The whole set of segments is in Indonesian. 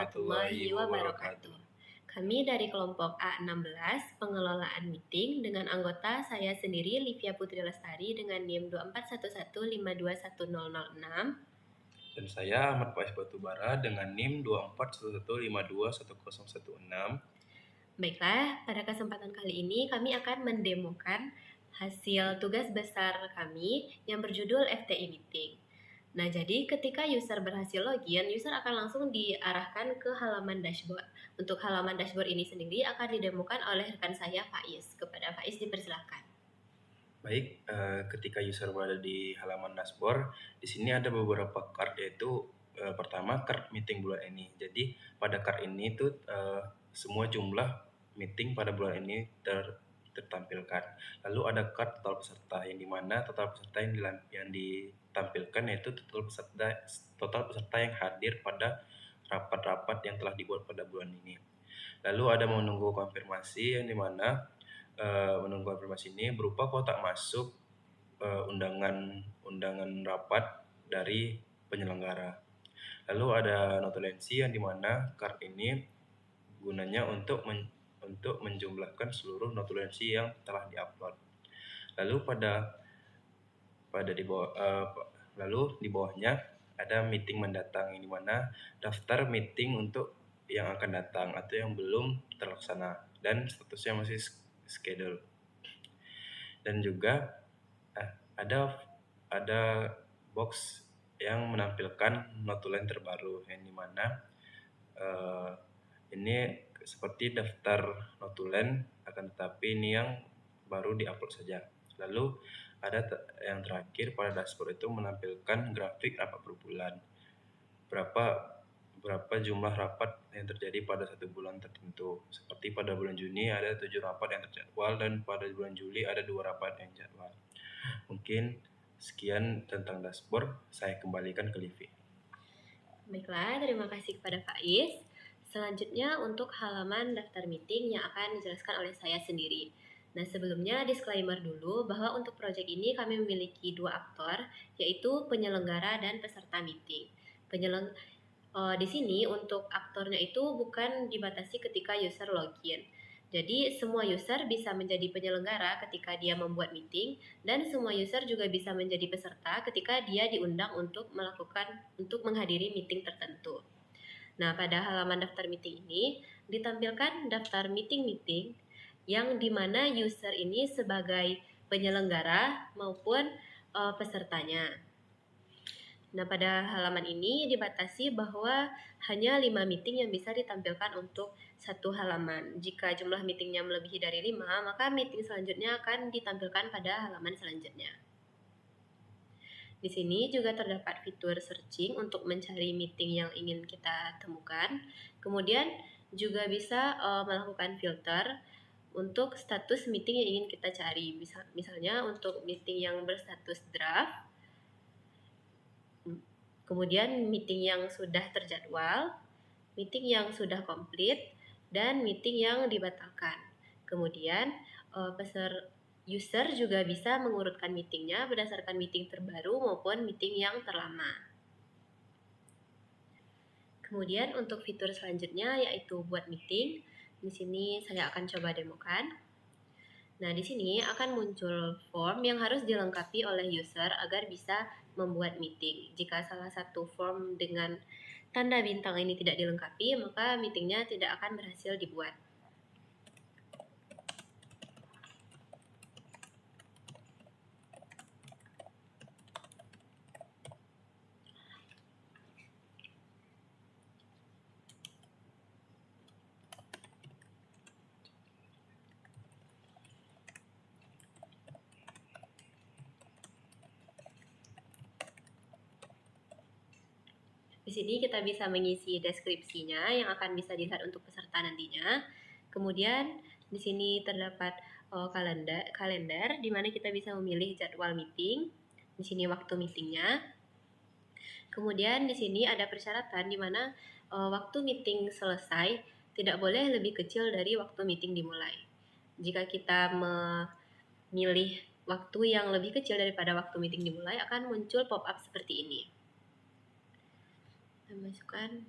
warahmatullahi wabarakatuh. Kami dari kelompok A16 pengelolaan meeting dengan anggota saya sendiri Livia Putri Lestari dengan NIM 2411521006. Dan saya Ahmad Faiz Batubara dengan NIM 2411521016. Baiklah, pada kesempatan kali ini kami akan mendemokan hasil tugas besar kami yang berjudul FTI Meeting. Nah, jadi ketika user berhasil login, user akan langsung diarahkan ke halaman dashboard. Untuk halaman dashboard ini sendiri akan didemokan oleh rekan saya Faiz. Kepada Faiz dipersilakan. Baik, ketika user berada di halaman dashboard, di sini ada beberapa card, yaitu pertama card meeting bulan ini. Jadi pada card ini tuh semua jumlah meeting pada bulan ini tertampilkan. Lalu ada card total peserta, yang dimana total peserta yang ditampilkan yaitu total peserta yang hadir pada rapat-rapat yang telah dibuat pada bulan ini. Lalu ada menunggu konfirmasi, yang dimana menunggu konfirmasi ini berupa kotak masuk undangan rapat dari penyelenggara. Lalu ada notulensi, yang dimana card ini gunanya untuk menjumlahkan seluruh notulensi yang telah diupload. Lalu di bawahnya ada meeting mendatang, yang dimana daftar meeting untuk yang akan datang atau yang belum terlaksana dan statusnya masih schedule. Dan juga ada box yang menampilkan notulen terbaru, yang dimana ini seperti daftar notulen, akan tetapi ini yang baru diupload saja. Lalu ada yang terakhir pada dashboard itu menampilkan grafik rapat per bulan, berapa jumlah rapat yang terjadi pada satu bulan tertentu. Seperti pada bulan Juni ada 7 rapat yang terjadwal, dan pada bulan Juli ada 2 rapat yang jadwal. Mungkin sekian tentang dashboard, saya kembalikan ke Livi. Baiklah, terima kasih kepada Faiz. Selanjutnya untuk halaman daftar meeting yang akan dijelaskan oleh saya sendiri. Nah, sebelumnya disclaimer dulu bahwa untuk proyek ini kami memiliki 2 aktor, yaitu penyelenggara dan peserta meeting. Di sini untuk aktornya itu bukan dibatasi ketika user login. Jadi semua user bisa menjadi penyelenggara ketika dia membuat meeting, dan semua user juga bisa menjadi peserta ketika dia diundang untuk menghadiri meeting tertentu. Nah, pada halaman daftar meeting ini ditampilkan daftar meeting-meeting yang dimana user ini sebagai penyelenggara maupun pesertanya. Nah, pada halaman ini dibatasi bahwa hanya 5 meeting yang bisa ditampilkan untuk satu halaman. Jika jumlah meetingnya melebihi dari 5, maka meeting selanjutnya akan ditampilkan pada halaman selanjutnya. Di sini juga terdapat fitur searching untuk mencari meeting yang ingin kita temukan. Kemudian juga bisa melakukan filter untuk status meeting yang ingin kita cari. Misalnya untuk meeting yang berstatus draft, kemudian meeting yang sudah terjadwal, meeting yang sudah komplit, dan meeting yang dibatalkan. Kemudian user juga bisa mengurutkan meetingnya berdasarkan meeting terbaru maupun meeting yang terlama. Kemudian untuk fitur selanjutnya yaitu buat meeting. Di sini saya akan coba demokan. Nah, di sini akan muncul form yang harus dilengkapi oleh user agar bisa membuat meeting. Jika salah satu form dengan tanda bintang ini tidak dilengkapi, maka meetingnya tidak akan berhasil dibuat. Di sini kita bisa mengisi deskripsinya yang akan bisa dilihat untuk peserta nantinya. Kemudian di sini terdapat kalender di mana kita bisa memilih jadwal meeting. Di sini waktu meetingnya. Kemudian di sini ada persyaratan di mana waktu meeting selesai tidak boleh lebih kecil dari waktu meeting dimulai. Jika kita memilih waktu yang lebih kecil daripada waktu meeting dimulai, akan muncul pop-up seperti ini. Masukkan.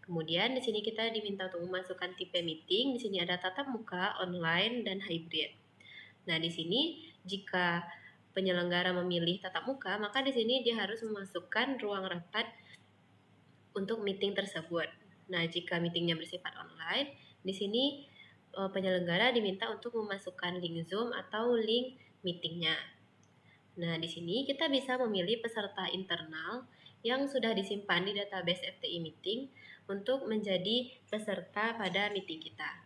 Kemudian di sini kita diminta untuk memasukkan tipe meeting. Di sini ada tatap muka, online, dan hybrid. Nah, di sini jika penyelenggara memilih tatap muka, maka di sini dia harus memasukkan ruang rapat untuk meeting tersebut. Nah, jika meetingnya bersifat online, di sini penyelenggara diminta untuk memasukkan link Zoom atau link meetingnya. Nah, di sini kita bisa memilih peserta internal yang sudah disimpan di database FTI Meeting untuk menjadi peserta pada meeting kita.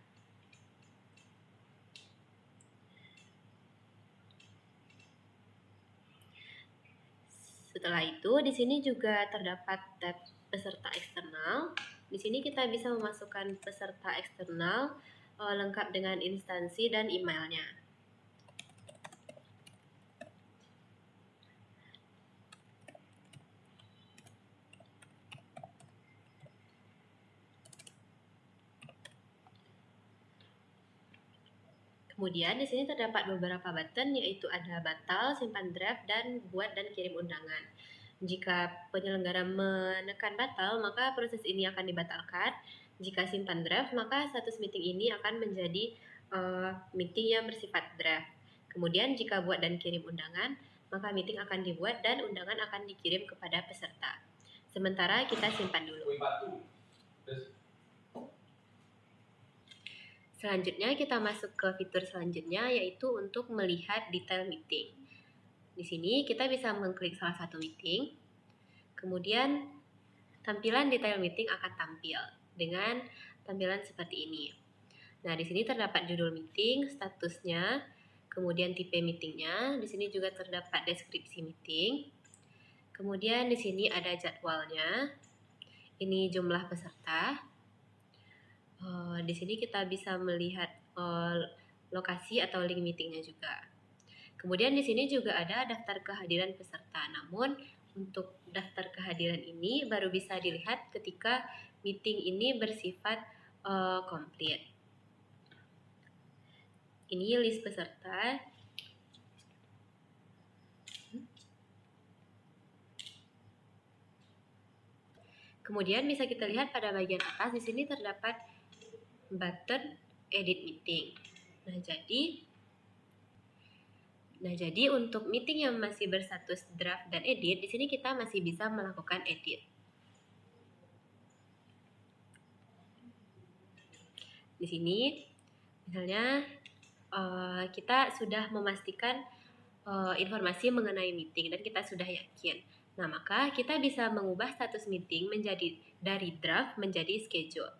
Setelah itu, di sini juga terdapat tab peserta eksternal. Di sini kita bisa memasukkan peserta eksternal lengkap dengan instansi dan emailnya. Kemudian di sini terdapat beberapa button, yaitu ada batal, simpan draft, dan buat dan kirim undangan. Jika penyelenggara menekan batal, maka proses ini akan dibatalkan. Jika simpan draft, maka status meeting ini akan menjadi meeting yang bersifat draft. Kemudian jika buat dan kirim undangan, maka meeting akan dibuat dan undangan akan dikirim kepada peserta. Sementara kita simpan dulu. Selanjutnya kita masuk ke fitur selanjutnya, yaitu untuk melihat detail meeting. Di sini kita bisa mengklik salah satu meeting, kemudian tampilan detail meeting akan tampil dengan tampilan seperti ini. Nah, di sini terdapat judul meeting, statusnya, kemudian tipe meetingnya. Di sini juga terdapat deskripsi meeting. Kemudian di sini ada jadwalnya. Ini jumlah peserta. Di sini kita bisa melihat lokasi atau link meetingnya juga. Kemudian di sini juga ada daftar kehadiran peserta. Namun untuk daftar kehadiran ini baru bisa dilihat ketika meeting ini bersifat komplit. Ini list peserta. Kemudian bisa kita lihat pada bagian atas di sini terdapat button edit meeting. Nah, jadi untuk meeting yang masih berstatus draft dan edit, di sini kita masih bisa melakukan edit. Di sini, misalnya kita sudah memastikan informasi mengenai meeting dan kita sudah yakin. Nah, maka kita bisa mengubah status meeting menjadi dari draft menjadi schedule.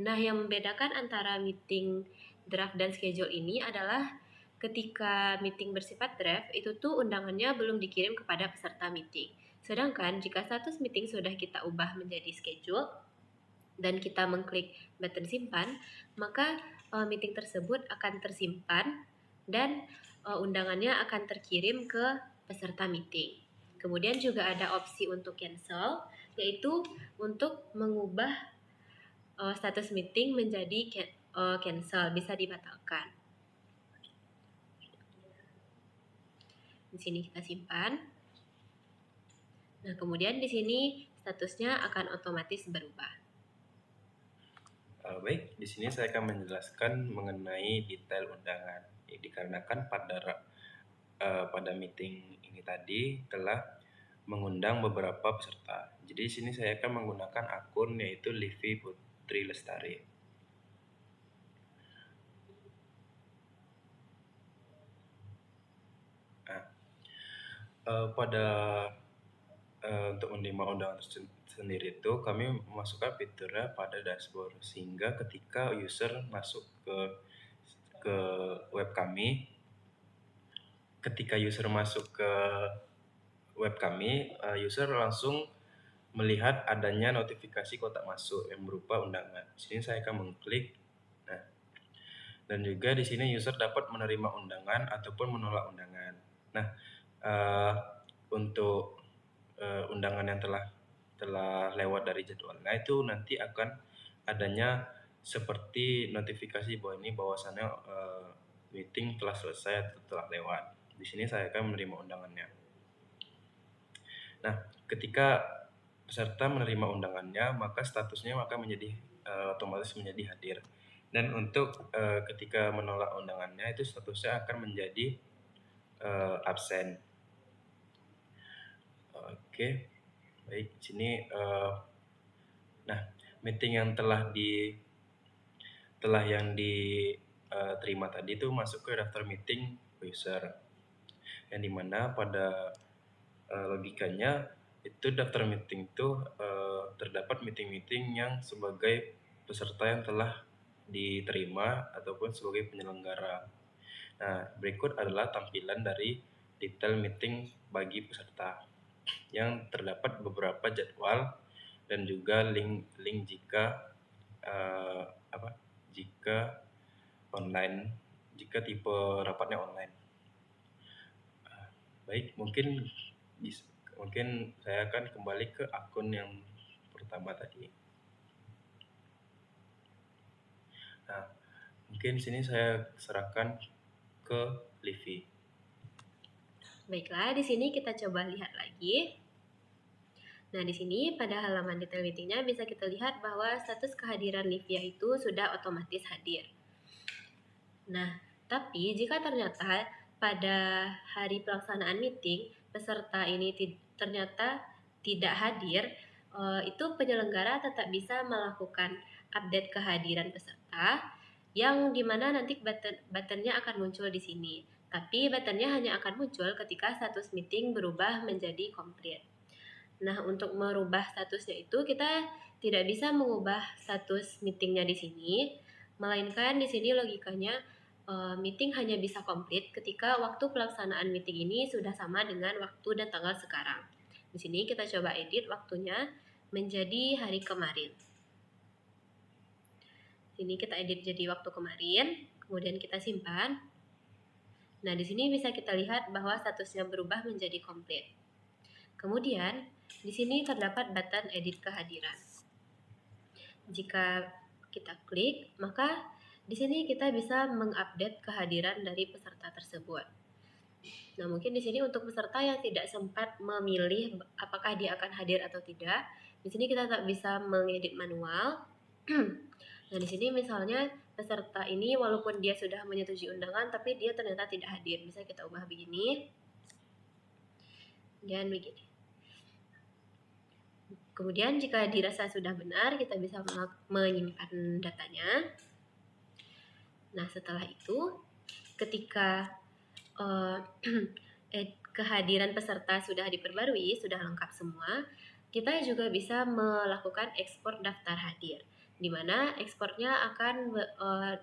Nah, yang membedakan antara meeting draft dan schedule ini adalah ketika meeting bersifat draft, itu tuh undangannya belum dikirim kepada peserta meeting. Sedangkan jika status meeting sudah kita ubah menjadi schedule dan kita mengklik button simpan, maka meeting tersebut akan tersimpan dan undangannya akan terkirim ke peserta meeting. Kemudian juga ada opsi untuk cancel, yaitu untuk mengubah status meeting menjadi cancel, bisa dibatalkan. Di sini kita simpan. Nah, kemudian di sini statusnya akan otomatis berubah. Baik, di sini saya akan menjelaskan mengenai detail undangan. Dikarenakan pada meeting ini tadi telah mengundang beberapa peserta. Jadi di sini saya akan menggunakan akun yaitu Livi Putri Lestari. Nah, untuk menerima undangan sendiri itu kami memasukkan fiturnya pada dashboard, sehingga ketika user masuk ke web kami, user langsung melihat adanya notifikasi kotak masuk yang berupa undangan. Di sini saya akan mengklik. Nah, dan juga di sini user dapat menerima undangan ataupun menolak undangan. Nah, untuk undangan yang telah lewat dari jadwalnya itu nanti akan adanya seperti notifikasi bahwasannya meeting telah selesai atau telah lewat. Di sini saya akan menerima undangannya. Nah, ketika peserta menerima undangannya, maka statusnya menjadi otomatis menjadi hadir. Dan untuk ketika menolak undangannya itu statusnya akan menjadi absen. Oke, baik. Sini nah, meeting yang telah yang diterima tadi itu masuk ke daftar meeting user. Yang dimana pada logikanya itu daftar meeting itu terdapat meeting-meeting yang sebagai peserta yang telah diterima ataupun sebagai penyelenggara. Nah, berikut adalah tampilan dari detail meeting bagi peserta yang terdapat beberapa jadwal dan juga link jika jika online, jika tipe rapatnya online. Baik, mungkin saya akan kembali ke akun yang pertama tadi. Nah, mungkin sini saya serahkan ke Livi. Baiklah, di sini kita coba lihat lagi. Nah, di sini pada halaman detail meetingnya bisa kita lihat bahwa status kehadiran Livia itu sudah otomatis hadir. Nah, tapi jika ternyata pada hari pelaksanaan meeting peserta ini ternyata tidak hadir, itu penyelenggara tetap bisa melakukan update kehadiran peserta yang dimana nanti buttonnya akan muncul di sini. Tapi buttonnya hanya akan muncul ketika status meeting berubah menjadi komplit. Nah, untuk merubah statusnya itu kita tidak bisa mengubah status meetingnya di sini, melainkan di sini logikanya meeting hanya bisa komplit ketika waktu pelaksanaan meeting ini sudah sama dengan waktu dan tanggal sekarang. Di sini kita coba edit waktunya menjadi hari kemarin. Sini kita edit jadi waktu kemarin, kemudian kita simpan. Nah, di sini bisa kita lihat bahwa statusnya berubah menjadi komplit. Kemudian, di sini terdapat button edit kehadiran. Jika kita klik, maka di sini kita bisa mengupdate kehadiran dari peserta tersebut. Nah, mungkin di sini untuk peserta yang tidak sempat memilih apakah dia akan hadir atau tidak, di sini kita tak bisa mengedit manual. Nah, di sini misalnya peserta ini walaupun dia sudah menyetujui undangan, tapi dia ternyata tidak hadir. Bisa kita ubah begini dan begini. Kemudian jika dirasa sudah benar, kita bisa menyimpan datanya. Nah, setelah itu, ketika kehadiran peserta sudah diperbarui, sudah lengkap semua, kita juga bisa melakukan ekspor daftar hadir, di mana ekspornya akan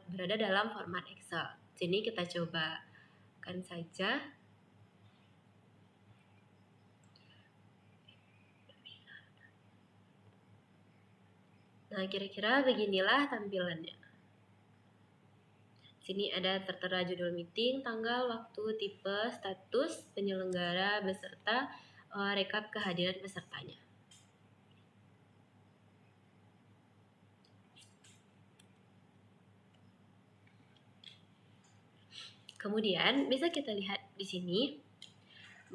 berada dalam format Excel. Sini kita cobakan saja. Nah, kira-kira beginilah tampilannya. Sini ada tertera judul meeting, tanggal, waktu, tipe, status, penyelenggara, beserta rekap kehadiran pesertanya. Kemudian bisa kita lihat di sini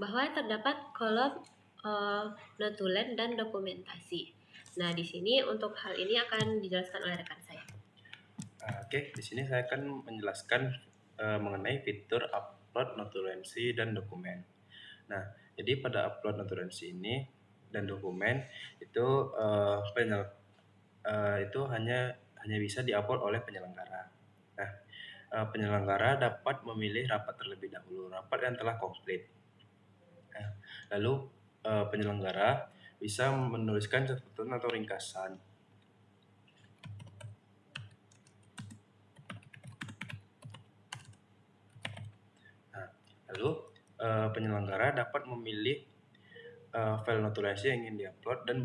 bahwa terdapat kolom notulen dan dokumentasi. Nah, di sini untuk hal ini akan dijelaskan oleh rekan saya. Oke, di sini saya akan menjelaskan mengenai fitur upload notulensi dan dokumen. Nah, jadi pada upload notulensi ini dan dokumen itu itu hanya bisa diupload oleh penyelenggara. Nah, penyelenggara dapat memilih rapat terlebih dahulu, rapat yang telah komplit. Nah, lalu penyelenggara bisa menuliskan catatan atau ringkasan. Nah, lalu penyelenggara dapat memilih file notulensi yang ingin diupload dan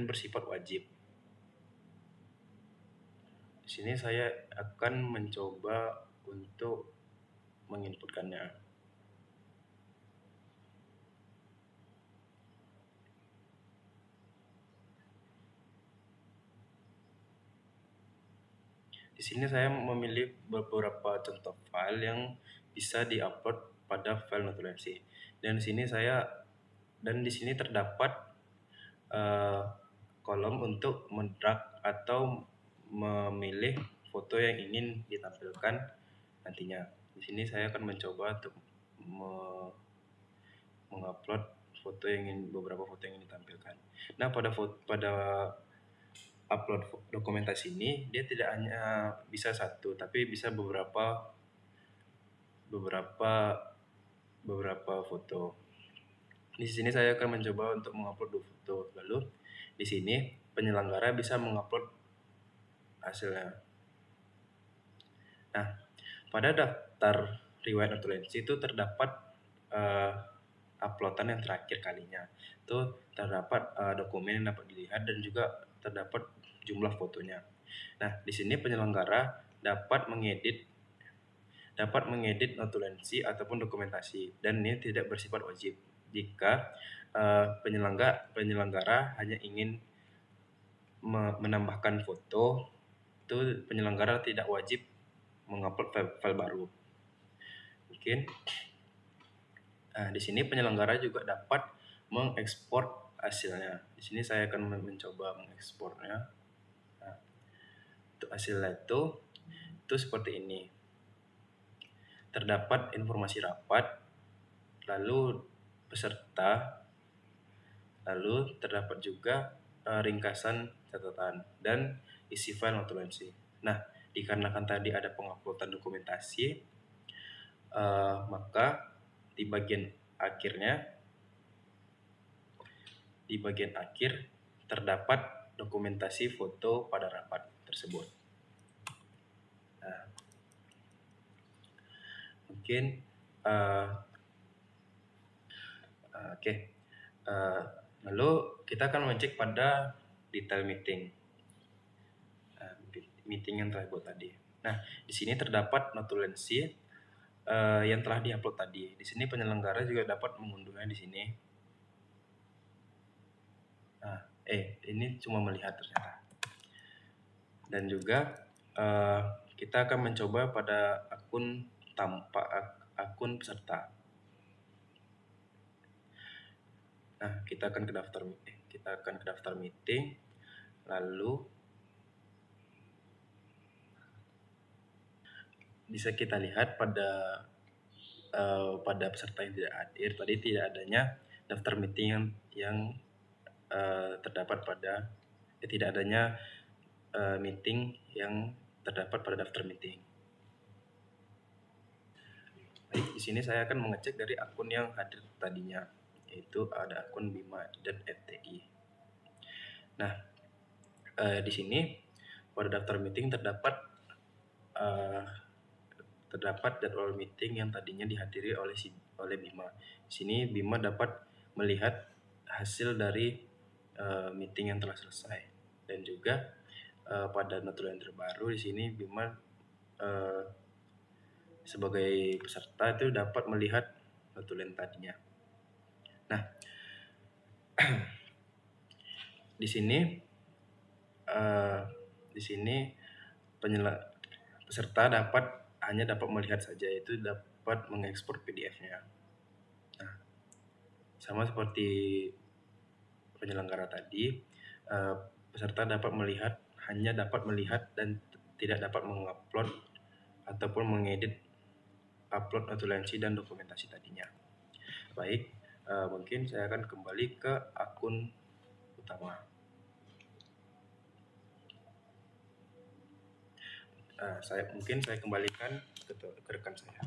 bersifat wajib. Di sini saya akan mencoba untuk menginputkannya. Di sini saya memilih beberapa contoh file yang bisa diupload pada file notulensi. Dan di sini terdapat kolom untuk mendrag atau memilih foto yang ingin ditampilkan nantinya. Di sini saya akan mencoba untuk mengupload beberapa foto yang ingin ditampilkan. Nah, pada upload dokumentasi ini dia tidak hanya bisa satu, tapi bisa beberapa foto. Di sini saya akan mencoba untuk mengupload 2 foto. Lalu di sini penyelenggara bisa mengupload hasilnya. Nah, pada daftar riwayat notulensi itu terdapat uploadan yang terakhir kalinya. Itu terdapat dokumen yang dapat dilihat dan juga terdapat jumlah fotonya. Nah, di sini penyelenggara dapat mengedit notulensi ataupun dokumentasi, dan ini tidak bersifat wajib. Jika penyelenggara hanya ingin menambahkan foto, itu penyelenggara tidak wajib mengupload file baru. Mungkin di sini penyelenggara juga dapat mengekspor hasilnya. Di sini saya akan mencoba mengekspornya. Nah, untuk hasilnya itu seperti ini. Terdapat informasi rapat, lalu peserta, lalu terdapat juga ringkasan catatan dan isi file notulensi. Nah, dikarenakan tadi ada penguploadan dokumentasi, maka di bagian akhir terdapat dokumentasi foto pada rapat tersebut. Nah, mungkin lalu kita akan mengecek pada detail meeting yang telah dibuat tadi. Nah, di sini terdapat notulensi yang telah diupload tadi. Di sini penyelenggara juga dapat mengunduhnya di sini. Nah, ini cuma melihat ternyata. Dan juga kita akan mencoba pada akun peserta. Nah, kita akan ke daftar meeting, lalu bisa kita lihat pada peserta yang tidak hadir tadi tidak adanya daftar meeting yang terdapat pada tidak adanya meeting yang terdapat pada daftar meeting. Baik, di sini saya akan mengecek dari akun yang hadir tadinya, yaitu ada akun Bima dan FTI. Nah, di sini pada daftar meeting terdapat jadwal meeting yang tadinya dihadiri oleh Bima. Di sini Bima dapat melihat hasil dari meeting yang telah selesai, dan juga pada notulen terbaru di sini Bima sebagai peserta itu dapat melihat notulen tadinya. Nah, di sini peserta hanya dapat melihat saja, itu dapat mengekspor PDF-nya. Nah, sama seperti penyelenggara tadi, peserta hanya dapat melihat dan tidak dapat mengupload ataupun mengedit upload notulensi dan dokumentasi tadinya. Baik, mungkin saya akan kembali ke akun utama. Saya kembalikan ke rekan saya.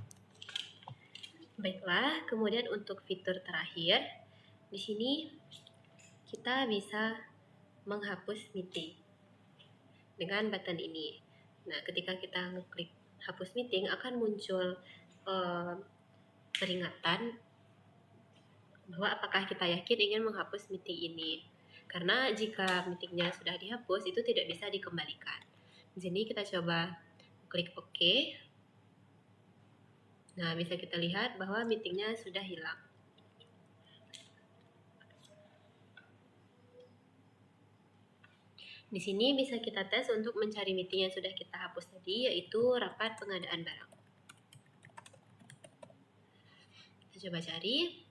Baiklah, kemudian untuk fitur terakhir, di sini kita bisa menghapus meeting dengan button ini. Nah, ketika kita ngeklik hapus meeting akan muncul peringatan bahwa apakah kita yakin ingin menghapus meeting ini. Karena jika meetingnya sudah dihapus, itu tidak bisa dikembalikan. Di sini kita coba klik OK. Nah, bisa kita lihat bahwa meetingnya sudah hilang. Di sini bisa kita tes untuk mencari meeting yang sudah kita hapus tadi, yaitu rapat pengadaan barang. Kita coba cari,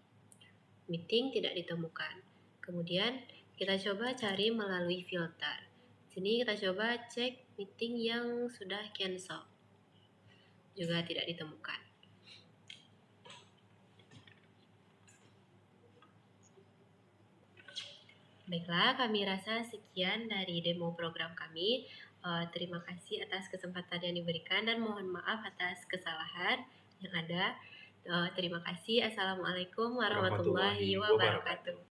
meeting tidak ditemukan. Kemudian Kita coba cari melalui filter. Sini kita coba cek meeting yang sudah cancel. Juga tidak ditemukan. Baiklah, kami rasa sekian dari demo program kami. Terima kasih atas kesempatan yang diberikan dan mohon maaf atas kesalahan yang ada. Terima kasih. Assalamualaikum warahmatullahi wabarakatuh.